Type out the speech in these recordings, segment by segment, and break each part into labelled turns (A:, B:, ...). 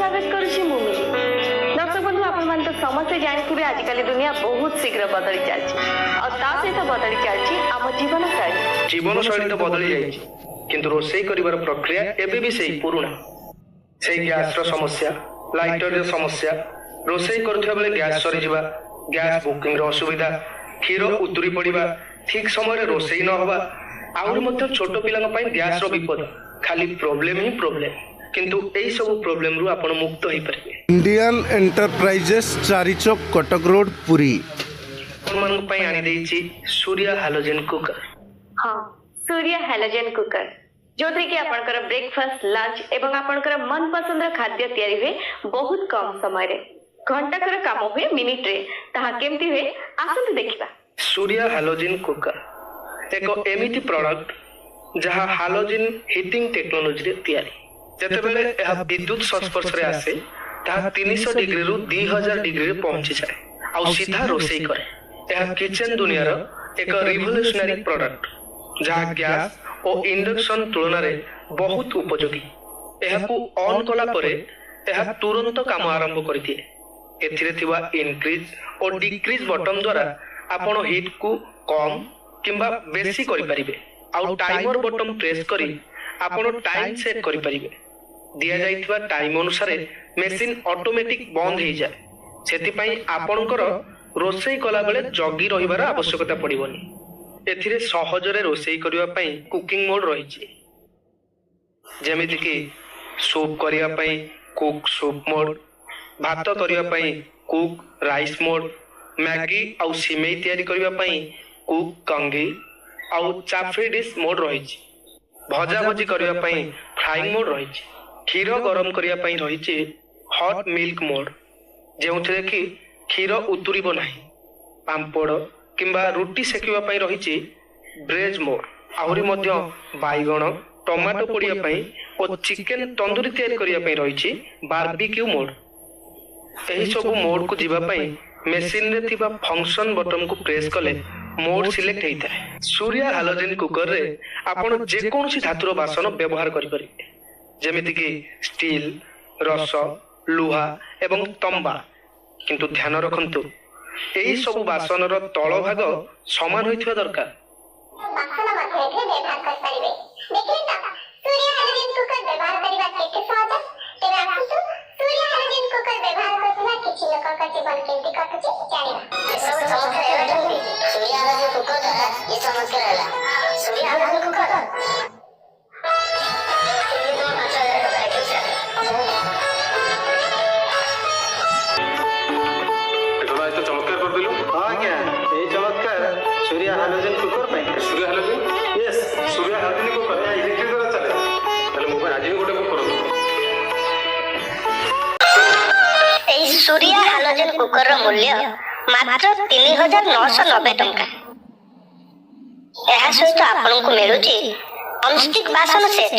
A: स्वागत करुछि मु मिली। दर्शक बंधु आपण मान तो समस्त जानिथिबे आजिकल दुनिया बहुत शीघ्र बदली चलछि और ता सहित बदली चलछि आम जीवन शैली
B: तो बदली जाइछि किंतु रोषेई करिवार प्रक्रिया एबे भी सेही पुराना सेही गैस रो समस्या लाइटर रो समस्या रोषेई करथबा बेले गैस सरी जिबा गैस बुकिंग रो असुविधा खीर उतुरी पड़िबा ठीक समय रे रोषेई न होबा आउर मध्य छोट पिलांग पई गैस रो विपद खाली प्रॉब्लम ही प्रॉब्लम किंतु एई सब प्रॉब्लम रु आपण मुक्त होई परिबे।
C: Indian Enterprises Charichhak Cuttack road Puri
B: मन पई आनी देछि सूर्य हैलोजन कुकर।
A: हां सूर्य हैलोजन कुकर जोथि कि आपनकर ब्रेकफास्ट लंच एवं आपनकर मन पसंद खाद्य तयारी हुए बहुत कम समय रे घंटाकर काम हुए मिनिट रे ताहा केमती हुए आसंत देखिबा।
B: सूर्य हैलोजन कुकर एक एमिति प्रोडक्ट जहां हैलोजन हीटिंग टेक्नोलॉजी रे तयारी जेतेबेले यह विद्युत संस्पर्श रे आसे ताहा 300 डिग्री रु 2000 डिग्री रे पहुंची जाए आ सीधा रोषेई करे। यह किचन दुनिया रो एक रिवोल्यूशनरी प्रोडक्ट जहां गैस और इंडक्शन तुलना रे बहुत उपयोगी। एहाकू ऑन कला परे यह तुरंत काम आरंभ कर दिए। एथिरे थिबा इंक्रीज और डिक्रीज बटन द्वारा आपण हीट को कम किंबा बेसी करि परिबे आ टाइमर बटन प्रेस करी आपण टाइम सेट करि परिबे। दिया जाइथिबा टाइम अनुसार मशीन ऑटोमेटिक बंद हो जाए सेति पई आपणकर रोषेई कला बेले जगी रहिबार आवश्यकता पड़िबनी। एथिरे सहजरे रोषेई करिवा पई कुकिंग मोड रहिछि जेमिति कि सूप करिवा पई कुक सूप मोड भात करिवा पई कुक राइस मोड मैगी आउ सिमेई तयारी करिवा पई कुक कंगी आउ चाफे डिश मोड रहिछि भजा भजी करिवा पई फ्राइंग मोड रहिछि क्षीर गरम करिया पई रहिछि हॉट मिल्क मोड जेउथरे कि क्षीर उतुरिबो नाही पांपड़ किंबा रुटी सेकिवा पई रहिछि ब्रेज मोड आहुरी मध्य बाइगण टमाटो पोड़िया पई और चिकन तंदूरी तयारी करिया पई रहिछि बारबेक्यू मोड। एही सब मोड को जीवा पई मशीन रे थिबा फंक्शन बटन को प्रेस कले मोड सिलेक्ट हेइता है। सूर्य हैलोजन कुकर रे आपण जे कोनोसी धातुर बासन व्यवहार करि परिबे जेमिति कि स्टील रस लुहा एवं तंबा किंतु ध्यान रखंतु एही सब बासन रो तळ भाग समान होइथिबा दरकार।
D: बासन मध्ये व्यवहार कर परिबे देखि दादा सूर्य हैलोजन कुकर व्यवहार करिबा केते सहज तेबे आसु सूर्य हैलोजन कुकर व्यवहार करथिबा किछि लोक का जीवन केमति कटुछि जानिबा। सब चमत्कार हेला सूर्य हैलोजन कुकर द्वारा ये चमत्कार हेला सूर्य हैलोजन कुकर
B: सूर्य हैलोजन कुकर पे सूर्य हैलोजन यस सूर्य हैलोजन कुकर या इलेक्ट्रिक द्वारा चले ताले मो आज भी गोटे बुक करू।
D: ए सूर्य हैलोजन कुकर रो मूल्य मात्र 3990 टंका। एहा सहित आपन को मिलुची नॉनस्टिक बासन सेट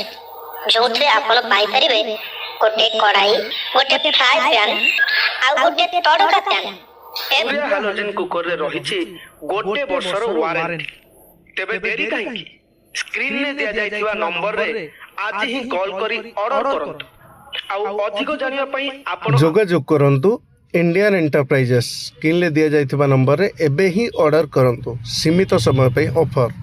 D: जोथरे आपन पाई परिबे गोटे कढ़ाई गोटे फ्राई पैन आ गोटे तड़का पैन।
B: सूर्य हैलोजन कुकर रे रहिछि गोटे वर्षर वारंटी। तेबे देरी काहेकि स्क्रीन ने दिया जाइथिबा नंबर रे आज ही कॉल करी ऑर्डर करंतु आ अधिक जानिया पई आपण
C: जोगाजोग करंतु इंडियन एंटरप्राइजेस स्क्रीन ले दिया जाइथिबा नंबर रे एबे ही ऑर्डर करंतु सीमित समय पे ऑफर।